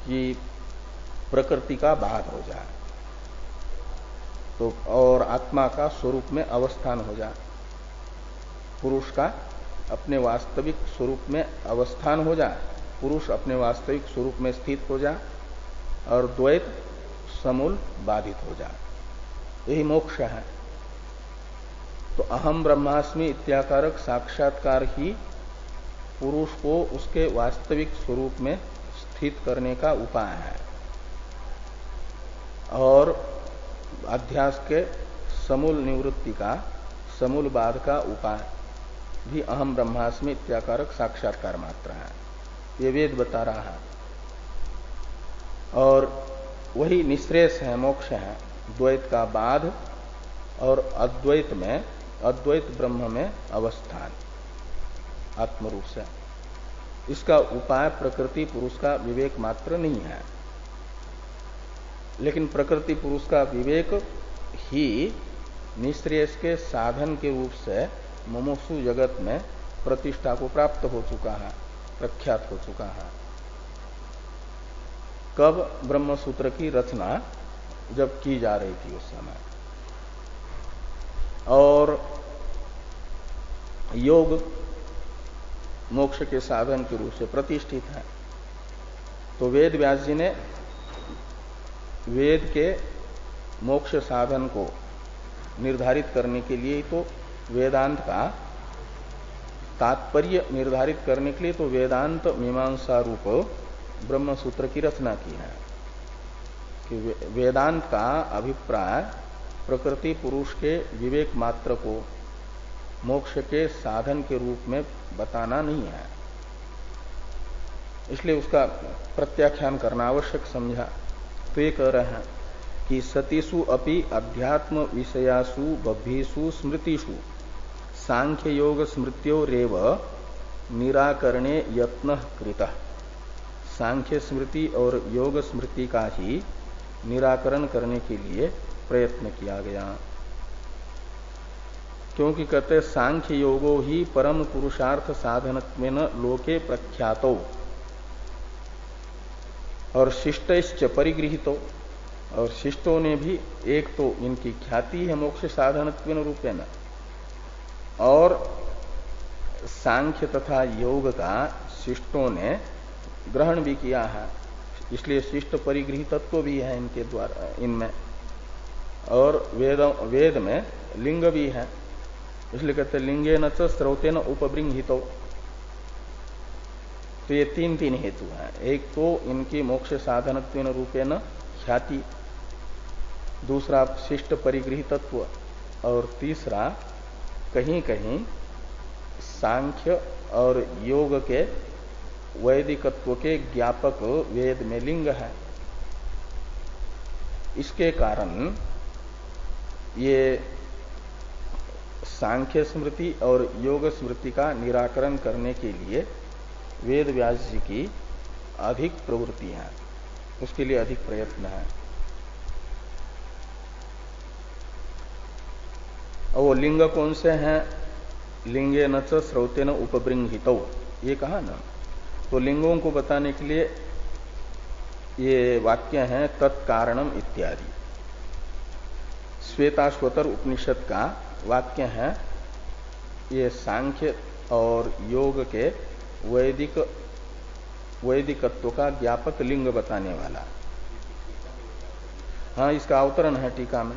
Speaker 1: कि प्रकृति का बाध हो जाए तो और आत्मा का स्वरूप में अवस्थान हो जाए, पुरुष का अपने वास्तविक स्वरूप में अवस्थान हो जाए, पुरुष अपने वास्तविक स्वरूप में स्थित हो जाए और द्वैत समूल बाधित हो जाए, यही मोक्ष है। तो अहम ब्रह्मास्मि इत्याकारक साक्षात्कार ही पुरुष को उसके वास्तविक स्वरूप में स्थित करने का उपाय है और अध्यास के समूल निवृत्ति का, समूल बाध का उपाय भी अहम ब्रह्मास्मि इत्याकारक साक्षात्कार मात्र है, ये वेद बता रहा है। और वही निःश्रेयस है, मोक्ष है, द्वैत का बाध और अद्वैत में, अद्वैत ब्रह्म में अवस्थान आत्मरूप से। इसका उपाय प्रकृति पुरुष का विवेक मात्र नहीं है, लेकिन प्रकृति पुरुष का विवेक ही निःश्रेयस के साधन के रूप से मुमुक्षु जगत में प्रतिष्ठा को प्राप्त हो चुका है, प्रख्यात हो चुका है। कब? ब्रह्म सूत्र की रचना जब की जा रही थी उस समय। और योग मोक्ष के साधन के रूप से प्रतिष्ठित है। तो वेद व्यास जी ने वेद के मोक्ष साधन को निर्धारित करने के लिए तो वेदांत का तात्पर्य निर्धारित करने के लिए तो वेदांत मीमांसा रूप ब्रह्म सूत्र की रचना की है कि वेदांत का अभिप्राय प्रकृति पुरुष के विवेक मात्र को मोक्ष के साधन के रूप में बताना नहीं है, इसलिए उसका प्रत्याख्यान करना आवश्यक समझा। तो ये कह रहे हैं कि सतीषु अपि अध्यात्म विषयासु बभ्यसु स्मृतिषु सांख्य योग स्मृत्योरेव निराकरणे यत्नः कृतः। सांख्य स्मृति और योग स्मृति का ही निराकरण करने के लिए प्रयत्न किया गया, क्योंकि कहते सांख्य योगो ही परम पुरुषार्थ साधनत्वेन लोके प्रख्यातो और शिष्टैश्च परिगृहीतो, और शिष्टों ने भी एक तो इनकी ख्याति है मोक्ष साधनत्वेन रूपेण, और सांख्य तथा योग का शिष्टों ने ग्रहण भी किया है, इसलिए शिष्ट परिगृहीतत्व भी है इनके द्वारा इनमें। और वेद में लिंग भी है, इसलिए कहते लिंगे न च स्रोतेन उपबृंहितो। तो ये तीन तीन हेतु हैं। एक तो इनकी मोक्ष साधनत्वेन रूपेण ख्याति, दूसरा शिष्ट परिगृहीतत्व, और तीसरा कहीं कहीं सांख्य और योग के वैदिकत्व के ज्ञापक वेद में लिंग है। इसके कारण ये सांख्य स्मृति और योग स्मृति का निराकरण करने के लिए वेद व्यास जी की अधिक प्रवृत्ति है, उसके लिए अधिक प्रयत्न है। और वो लिंग कौन से हैं? लिंगे न च स्रोतेन उपबृंहितो, ये कहा ना। तो लिंगों को बताने के लिए ये वाक्य है तत्कारणम इत्यादि। श्वेताश्वतर उपनिषद का वाक्य है ये सांख्य और योग के वैदिकत्व का ज्ञापक लिंग बताने वाला। हाँ, इसका अवतरण है टीका में।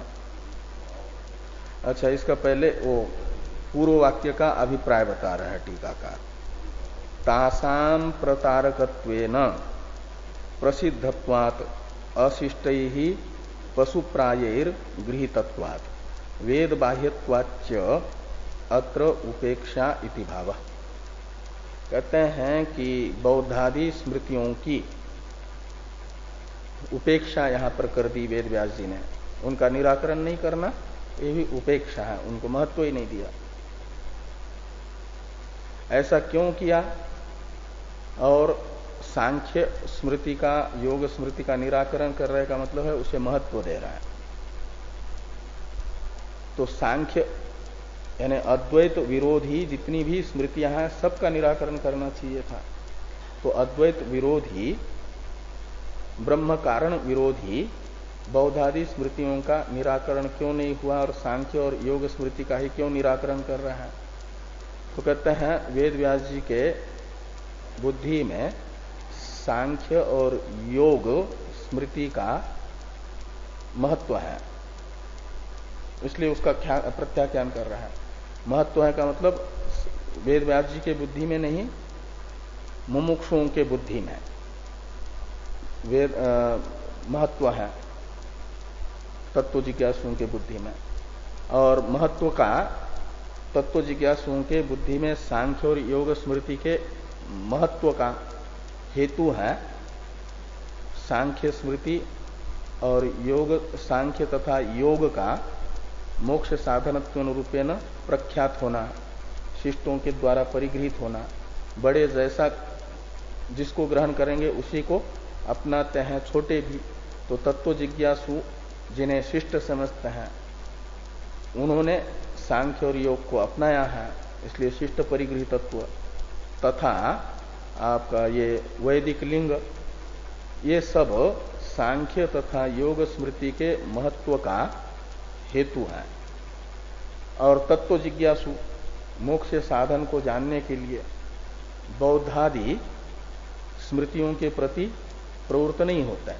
Speaker 1: अच्छा, इसका पहले वो पूर्व वाक्य का अभिप्राय बता रहा है टीकाकार। तासाम प्रतारकत्वेन प्रसिद्धत्वात् अशिष्टैहि पशुप्रायैर गृहीतत्वात् वेद बाह्यत्वाच्च अत्र उपेक्षा इति भावः। कहते हैं कि बौद्धादि स्मृतियों की उपेक्षा यहां पर कर दी वेद व्यास जी ने। उनका निराकरण नहीं करना, ये भी उपेक्षा है, उनको महत्व ही नहीं दिया। ऐसा क्यों किया? और सांख्य स्मृति का, योग स्मृति का निराकरण कर रहे का मतलब है उसे महत्व दे रहा है। तो सांख्य यानी अद्वैत विरोधी जितनी भी स्मृतियां हैं सबका निराकरण करना चाहिए था। तो अद्वैत विरोधी, ब्रह्म कारण विरोधी बौद्धादि स्मृतियों का निराकरण क्यों नहीं हुआ और सांख्य और योग स्मृति का ही क्यों निराकरण कर रहा है? तो कहते हैं वेद व्यास जी के बुद्धि में सांख्य और योग स्मृति का महत्व है, इसलिए उसका प्रत्याख्यान कर रहा है। महत्व है का मतलब वेद व्यास जी के बुद्धि में नहीं, मुमुक्षुओं के बुद्धि में वेद महत्व है, तत्व जिज्ञासुओं के बुद्धि में। और महत्व का तत्व जिज्ञासुओं के बुद्धि में सांख्य और योग स्मृति के महत्व का हेतु है सांख्य स्मृति और योग, सांख्य तथा योग का मोक्ष साधनत्व रूपेण प्रख्यात होना, शिष्टों के द्वारा परिगृहित होना। बड़े जैसा जिसको ग्रहण करेंगे उसी को अपनाते हैं, छोटे भी। तो तत्व जिज्ञासु जिन्हें शिष्ट समझते हैं उन्होंने सांख्य और योग को अपनाया है, इसलिए शिष्ट परिगृहितत्व। तथा आपका ये वैदिक लिंग, ये सब सांख्य तथा योग स्मृति के महत्व का हेतु है। और तत्व जिज्ञासु मोक्ष साधन को जानने के लिए बौद्धादि स्मृतियों के प्रति प्रवृत्त नहीं होता है,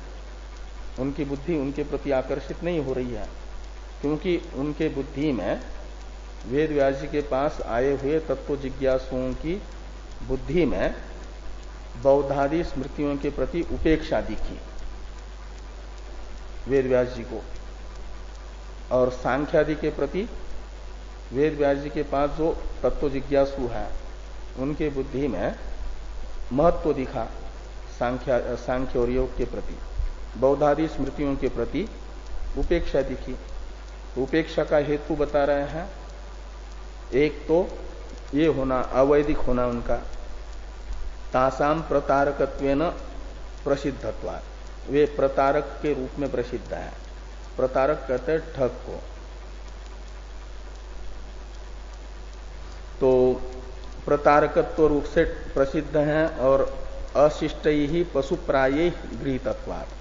Speaker 1: उनकी बुद्धि उनके प्रति आकर्षित नहीं हो रही है, क्योंकि उनके बुद्धि में वेद व्यास जी के पास आए हुए तत्व जिज्ञासुओं की बुद्धि में बौद्धादि स्मृतियों के प्रति उपेक्षा दिखी वेद व्यास जी को। और सांख्यादि के प्रति वेद व्यास जी के पास जो तत्व जिज्ञासु है उनके बुद्धि में महत्व दिखा सांख्य और योग के प्रति, बौद्धादि स्मृतियों के प्रति उपेक्षा दिखी। उपेक्षा का हेतु बता रहे हैं, एक तो ये होना अवैदिक होना उनका, तासाम प्रतारकत्वेन प्रसिद्धत्वात्, वे प्रतारक के रूप में प्रसिद्ध है। प्रतारक कहते हैं ठग को। तो प्रतारकत्व रूप से प्रसिद्ध हैं और अशिष्ट ही पशुप्राय गृहीतत्वात्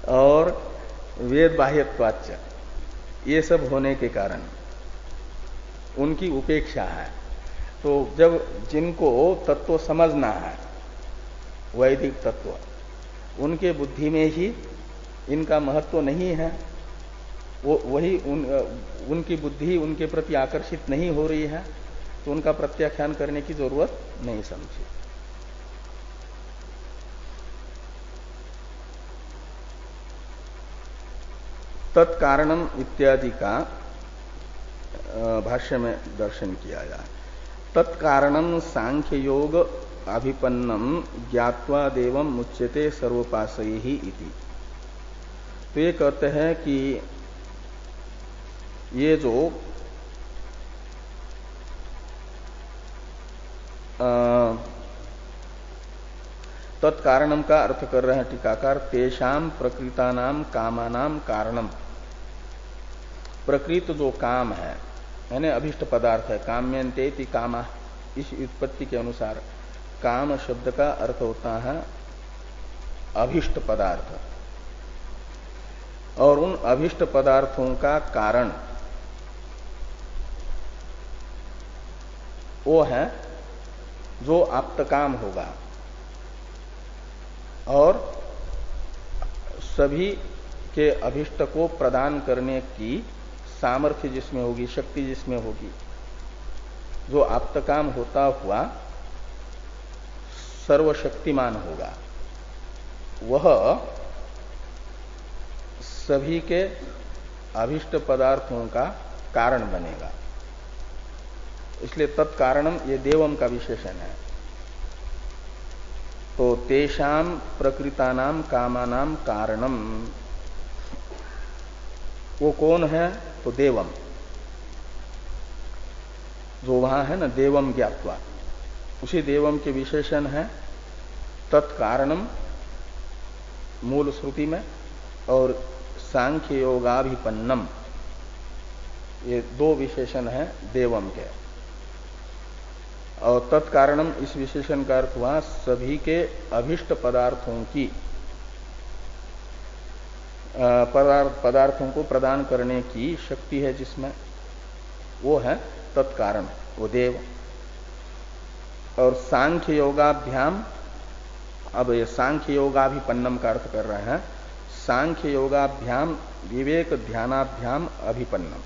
Speaker 1: और वेद बाह्यत्वाच्च, ये सब होने के कारण उनकी उपेक्षा है। तो जब जिनको तत्व समझना है, वैदिक तत्व, उनके बुद्धि में ही इनका महत्व नहीं है, वो वही उनकी बुद्धि उनके प्रति आकर्षित नहीं हो रही है, तो उनका प्रत्याख्यान करने की जरूरत नहीं समझी। तत्कारणम इत्यादि का भाष्य में दर्शन किया जाए। तत्कारणम सांख्य योग अभिपन्नम ज्ञात्वा देवम मुच्यते सर्वोपासयि ही इति। तो ये कहते हैं कि ये जो तत्कारणम का अर्थ कर रहे हैं टीकाकार, तेषाम प्रकृतानाम कामानाम कारणम। प्रकृत जो काम है यानी अभिष्ट पदार्थ है, काम्यन्तेति कामा, इस व्युत्पत्ति के अनुसार काम शब्द का अर्थ होता है अभिष्ट पदार्थ। और उन अभिष्ट पदार्थों का कारण वो है जो आप्तकाम होगा और सभी के अभिष्ट को प्रदान करने की सामर्थ्य जिसमें होगी, शक्ति जिसमें होगी, जो आप्तकाम होता हुआ सर्वशक्तिमान होगा, वह सभी के अभिष्ट पदार्थों का कारण बनेगा। इसलिए तत्कारणम ये देवम का विशेषण है। तो तेषाम प्रकृतानाम कामानाम कारणम, वो कौन है? तो देवम, जो वहां है ना देवम ज्ञात्वा, उसी देवम के विशेषण है तत्कारणम मूल श्रुति में, और सांख्य योगाभिपन्नम, ये दो विशेषण है देवम के। और तत्कारणम इस विशेषण का अर्थ हुआ सभी के अभिष्ट पदार्थों की पदार्थों को प्रदान करने की शक्ति है जिसमें, वो है तत्कारण, वो देव। और सांख्य योगाभ्याम, अब ये सांख्य योगाभिपन्नम का अर्थ कर रहे हैं, सांख्य योगाभ्याम विवेक ध्यानाभ्याम अभिपन्नम।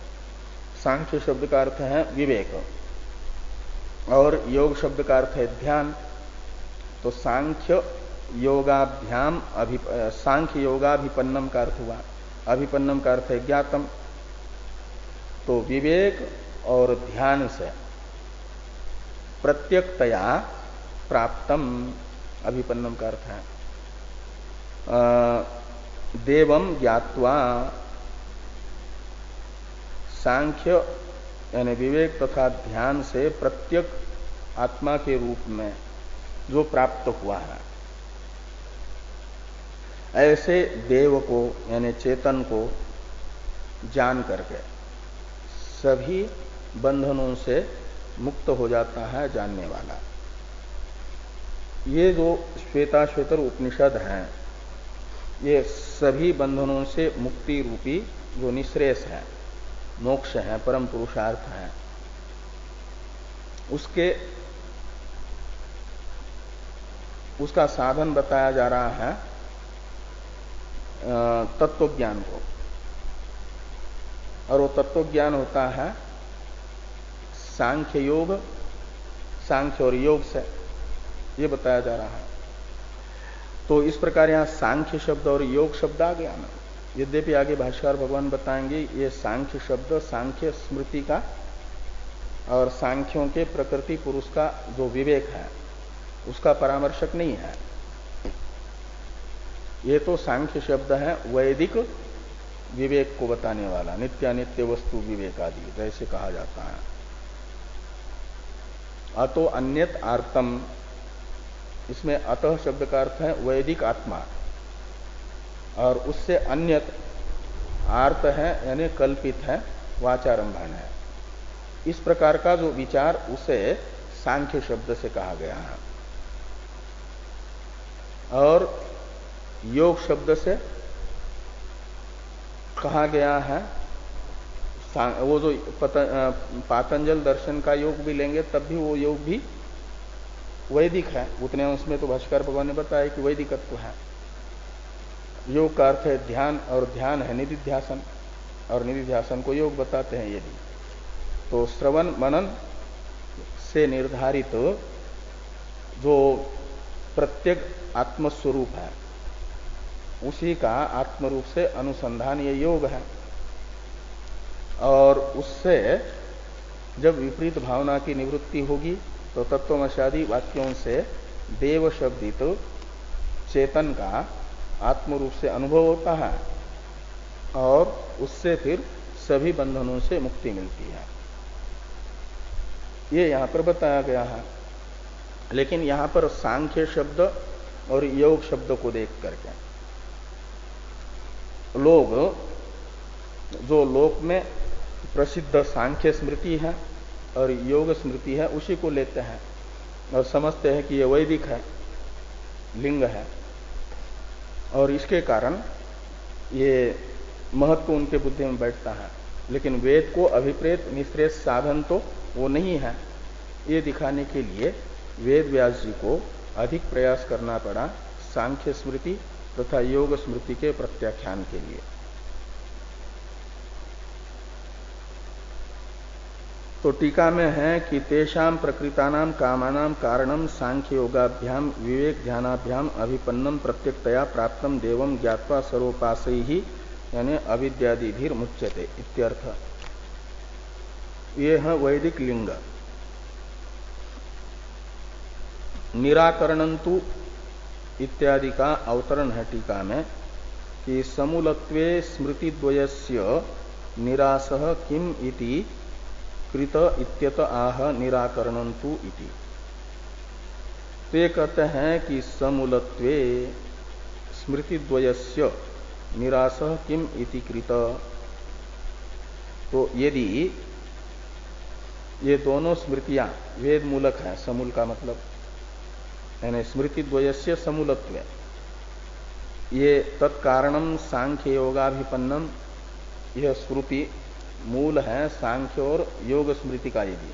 Speaker 1: सांख्य शब्द का अर्थ है विवेक और योग शब्द का अर्थ है ध्यान। तो सांख्य योगाभ्याम सांख्य योगाभिपन्नम का अर्थ हुआ, अभिपन्नम का अर्थ है ज्ञातम। तो विवेक और ध्यान से प्रत्यक्षतया प्राप्तम, अभिपन्नम का अर्थ है देवम ज्ञात्वा, सांख्य यानी विवेक तथा ध्यान से प्रत्यक्ष आत्मा के रूप में जो प्राप्त हुआ है, ऐसे देव को यानी चेतन को जान करके सभी बंधनों से मुक्त हो जाता है जानने वाला। ये जो श्वेताश्वेतर उपनिषद हैं, ये सभी बंधनों से मुक्ति रूपी जो निश्रेयस है, मोक्ष है, परम पुरुषार्थ है, उसका साधन बताया जा रहा है तत्व ज्ञान को। और वो तत्व ज्ञान होता है सांख्य योग, सांख्य और योग से, ये बताया जा रहा है। तो इस प्रकार यहां सांख्य शब्द और योग शब्द आ गया ना। यद्यपि आगे भाष्यकार भगवान बताएंगे ये सांख्य शब्द सांख्य स्मृति का और सांख्यों के प्रकृति पुरुष का जो विवेक है उसका परामर्शक नहीं है। ये तो सांख्य शब्द है वैदिक विवेक को बताने वाला, नित्यानित्य वस्तु विवेक आदि जैसे कहा जाता है। अतो अन्यत आर्तम, इसमें अतः शब्द का अर्थ है वैदिक आत्मा, और उससे अन्यत आर्त है यानी कल्पित है, वाचारंभण है। इस प्रकार का जो विचार उसे सांख्य शब्द से कहा गया है। और योग शब्द से कहा गया है, वो जो पातंजल दर्शन का योग भी लेंगे तब भी वो योग भी वैदिक है। उतने अंश में तो भाष्यकार भगवान ने बताया कि वैदिकत्व है। योग का अर्थ है ध्यान, और ध्यान है निधिध्यासन, और निधिध्यासन को योग बताते हैं। यदि तो श्रवण मनन से निर्धारित जो प्रत्येक आत्मस्वरूप है उसी का आत्मरूप से अनुसंधान ये योग है। और उससे जब विपरीत भावना की निवृत्ति होगी तो तत्वमशादी वाक्यों से देव शब्दित चेतन का आत्मरूप से अनुभव होता है, और उससे फिर सभी बंधनों से मुक्ति मिलती है। ये यहां पर बताया गया है। लेकिन यहां पर सांख्य शब्द और योग शब्द को देख करके लोग जो लोक में प्रसिद्ध सांख्य स्मृति है और योग स्मृति है उसी को लेते हैं और समझते हैं कि ये वैदिक है, लिंग है, और इसके कारण ये महत्व उनके बुद्धि में बैठता है। लेकिन वेद को अभिप्रेत निश्रेष साधन तो वो नहीं है। ये दिखाने के लिए वेद व्यास जी को अधिक प्रयास करना पड़ा सांख्य स्मृति तथा योग स्मृति के प्रत्याख्यान के लिए। तो टीका में है कि तेषाम प्रकृतानाम कामानाम कारणम सांख्य योगाभ्याम विवेक ध्यानाभ्याम अभिपन्नम प्रत्यक्तया प्राप्तम देवम ज्ञात्वा सर्वोपासै ही यानी अविद्यादिभिर मुच्यते इत्यर्थ। ये है वैदिक लिंग। निराकरणंतु इत्यादि का अवतरण है टीका में कि समूलत्वे स्मृतिद्वयस्य निरासः किम इति कृत इत्यत आह निराकरणंतु इति। तो ये कहते हैं कि समूलत्वे स्मृतिद्वयस्य निरासः किम इति कृत। तो यदि ये दोनों स्मृतियां वेद मूलक हैं, समूल का मतलब यानी स्मृतिद्वयस्य समूलत्वे, ये तत्कारणम सांख्य योगाभिपन्नम, यह श्रुति मूल है सांख्य और योग स्मृति का। यदि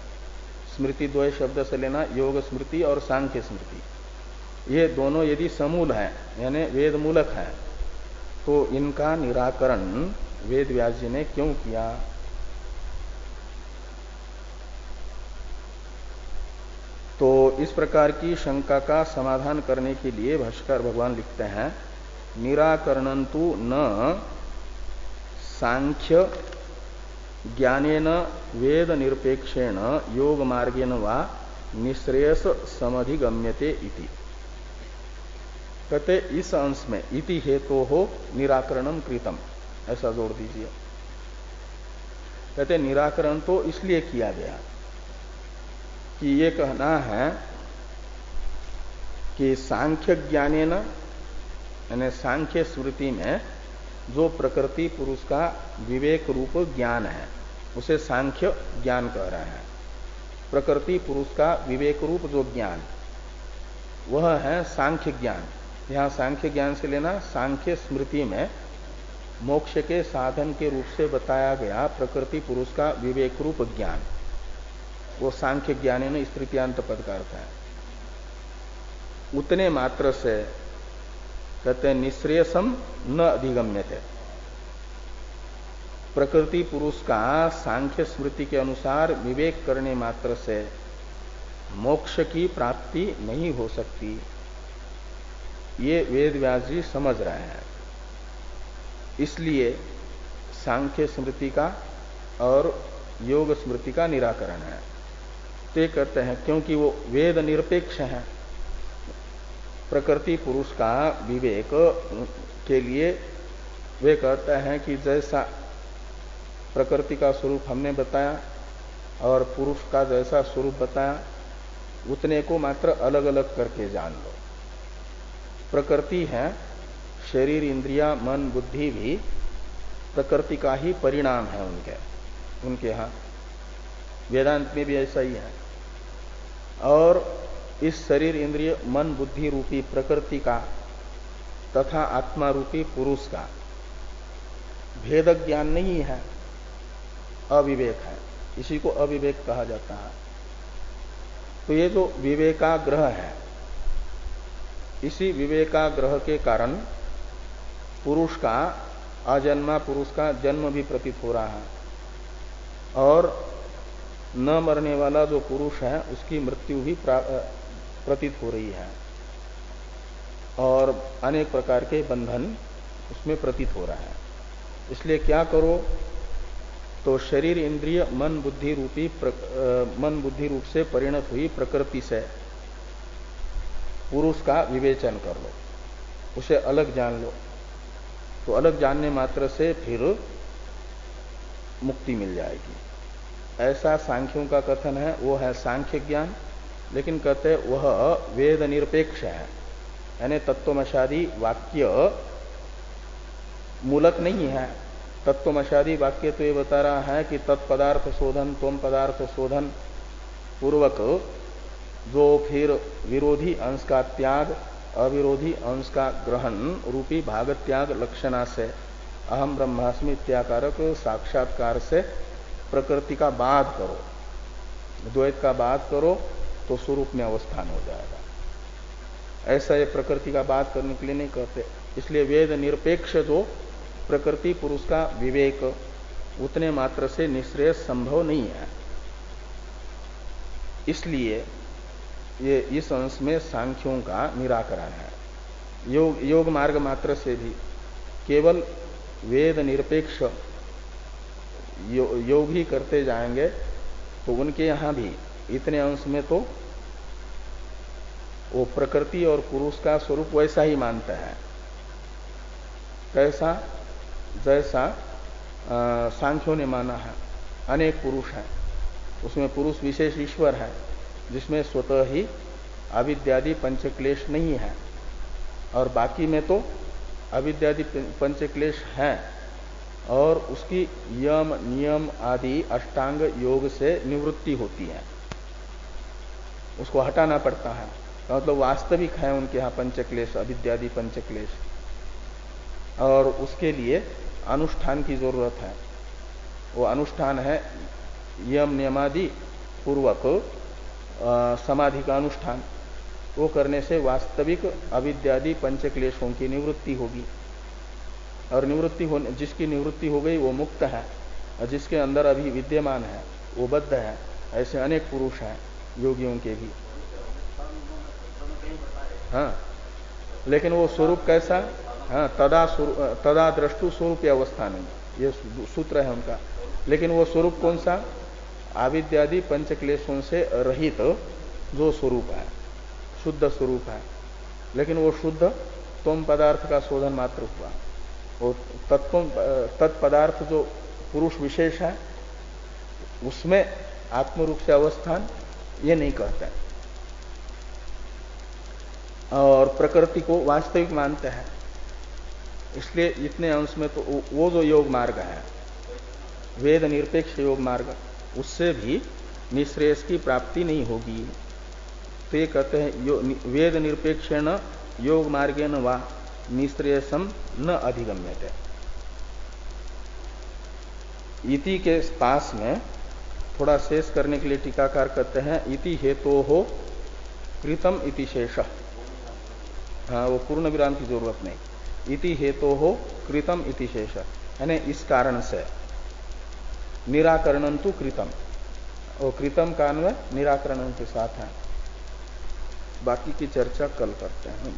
Speaker 1: स्मृति द्वय शब्द से लेना योग स्मृति और सांख्य स्मृति, ये दोनों यदि समूल हैं यानी वेद मूलक हैं, तो इनका निराकरण वेद व्यास जी ने क्यों किया? तो इस प्रकार की शंका का समाधान करने के लिए भाष्यकार भगवान लिखते हैं, निराकरणंतु न सांख्य ज्ञानेन वेद निरपेक्षेण योग मार्गेण वा निश्रेयस समधिगम्यते इति। कहते इस अंश में इति हेतु हो निराकरणम कृतम, ऐसा जोड़ दीजिए। कहते निराकरण तो इसलिए किया गया कि ये कहना है कि सांख्य ज्ञानेन यानी सांख्य स्मृति में जो प्रकृति पुरुष का विवेक रूप ज्ञान है उसे सांख्य ज्ञान कह रहे हैं। प्रकृति पुरुष का विवेक रूप जो ज्ञान वह है सांख्य ज्ञान। यहां सांख्य ज्ञान से लेना सांख्य स्मृति में मोक्ष के साधन के रूप से बताया गया प्रकृति पुरुष का विवेक रूप ज्ञान, वो सांख्य ज्ञान ने तृतीयांत पद का अर्थ है। उतने मात्र से कहते हैं निश्रेयसम न अधिगम्यते, प्रकृति पुरुष का सांख्य स्मृति के अनुसार विवेक करने मात्र से मोक्ष की प्राप्ति नहीं हो सकती, ये वेद व्यास जी समझ रहे हैं। इसलिए सांख्य स्मृति का और योग स्मृति का निराकरण है। ते कहते हैं क्योंकि वो वेद निरपेक्ष हैं, प्रकृति पुरुष का विवेक के लिए वे कहते हैं कि जैसा प्रकृति का स्वरूप हमने बताया और पुरुष का जैसा स्वरूप बताया उतने को मात्र अलग अलग करके जान लो। प्रकृति है, शरीर इंद्रिया मन बुद्धि भी प्रकृति का ही परिणाम है उनके यहाँ, वेदांत में भी ऐसा ही है। और इस शरीर इंद्रिय मन बुद्धि रूपी प्रकृति का तथा आत्मा रूपी पुरुष का भेद ज्ञान नहीं है, अविवेक है, इसी को अविवेक कहा जाता है। तो ये जो विवेकाग्रह है, इसी विवेकाग्रह के कारण पुरुष का अजन्मा पुरुष का जन्म भी प्रतीत हो रहा है और न मरने वाला जो पुरुष है उसकी मृत्यु भी प्रतीत हो रही है और अनेक प्रकार के बंधन उसमें प्रतीत हो रहा है। इसलिए क्या करो, तो शरीर इंद्रिय मन बुद्धि रूप से परिणत हुई प्रकृति से पुरुष का विवेचन कर लो, उसे अलग जान लो। तो अलग जानने मात्र से फिर मुक्ति मिल जाएगी, ऐसा सांख्यों का कथन है। वो है सांख्य ज्ञान, लेकिन कहते वह वेद निरपेक्ष है, यानी तत्वमशादी वाक्य मूलक नहीं है। तत्वमशादी वाक्य तो ये बता रहा है कि तत्पदार्थ शोधन त्वम पदार्थ शोधन पूर्वक जो फिर विरोधी अंश का त्याग अविरोधी अंश का ग्रहण रूपी भाग त्याग लक्षणा से अहम ब्रह्मास्मि इत्याकारक साक्षात्कार से प्रकृति का बाध करो, द्वैत का बाध करो तो स्वरूप में अवस्थान हो जाएगा। ऐसा ये प्रकृति का बाध करने के लिए नहीं कहते। इसलिए वेद निरपेक्ष जो प्रकृति पुरुष का विवेक उतने मात्र से निश्रेयस संभव नहीं है। इसलिए ये इस अंश में सांख्यों का निराकरण है। योग मार्ग मात्र से भी केवल वेद निरपेक्ष योग ही करते जाएंगे तो उनके यहां भी इतने अंश में तो वो प्रकृति और पुरुष का स्वरूप वैसा ही मानता है। कैसा? जैसा सांख्यों ने माना है। अनेक पुरुष हैं, उसमें पुरुष विशेष ईश्वर है जिसमें स्वतः ही अविद्यादि पंचक्लेश नहीं है, और बाकी में तो अविद्यादि पंचक्लेश है और उसकी यम नियम आदि अष्टांग योग से निवृत्ति होती है, उसको हटाना पड़ता है। मतलब वास्तविक है उनके यहाँ पंचक्लेश, अविद्यादि पंचक्लेश, और उसके लिए अनुष्ठान की जरूरत है। वो अनुष्ठान है यम नियमादि पूर्वक समाधि का अनुष्ठान। वो करने से वास्तविक अविद्यादि पंचक्लेशों की निवृत्ति होगी, और निवृत्ति होने जिसकी निवृत्ति हो गई वो मुक्त है, और जिसके अंदर अभी विद्यमान है वो बद्ध है। ऐसे अनेक पुरुष हैं योगियों के भी। हाँ, लेकिन वो स्वरूप कैसा? हाँ, तदा दृष्टु स्वरूप अवस्था नहीं, ये सूत्र है उनका। लेकिन वो स्वरूप कौन सा? अविद्यादि पंचक्लेशों से रहित जो स्वरूप है, शुद्ध स्वरूप है। लेकिन वो शुद्ध त्वम पदार्थ का शोधन मात्र हुआ। वो तत्पदार्थ जो पुरुष विशेष है उसमें आत्मरूप से अवस्थान ये नहीं कहते, और प्रकृति को वास्तविक मानते हैं। इसलिए इतने अंश में तो वो जो योग मार्ग है, वेद निरपेक्ष योग मार्ग, उससे भी निश्रेयस की प्राप्ति नहीं होगी। तो ये कहते हैं वेद निरपेक्षेण योग मार्गेण वा निश्रेयसम न अधिगम्यते। इति के पास में थोड़ा शेष करने के लिए टीकाकार कहते हैं इति हेतो हो कृतम इति शेष। हाँ, वो पूर्ण विराम की जरूरत नहीं। इति हेतो हो कृतम इति शेष, यानी इस कारण से निराकरणं तु कृतम, वो कृतम का अन्वय निराकरण के साथ है। बाकी की चर्चा कल करते हैं।